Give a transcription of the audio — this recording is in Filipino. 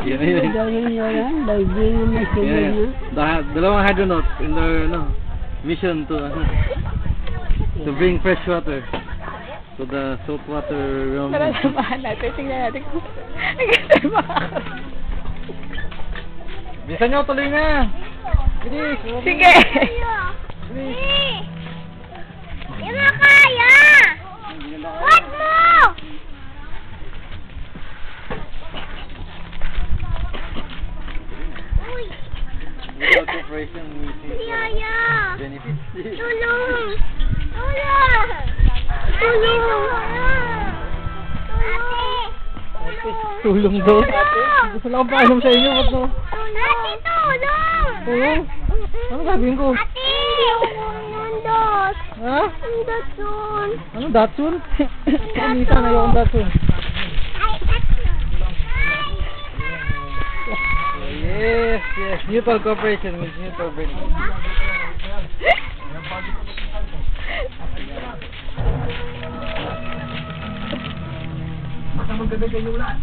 Yan, diving na sila na. Dalawang hydronauts in their mission to bring fresh water to the saltwater realm. Narasabahan natin. Tingnan natin kung nagkasabahan. Bisa nyo, tuloy na! Bilis! Sige! Bilis! Hindi mo kaya! What mo? Uy! Without cooperation, we see Yaya! benefits. Tulong! Tulong! Tulong! Tulong daw. Gusto lang paalam sa inyo. Ba't no? Ate, tulong! Tulong? Ano sabihin ko? Ate! Nandot! Ha? Nandot dun! Ano, Datsun? Minsan ayokong Datsun. Yes, yes. Mutual cooperation means mutual benefit. Basta magkagay kayo ulan.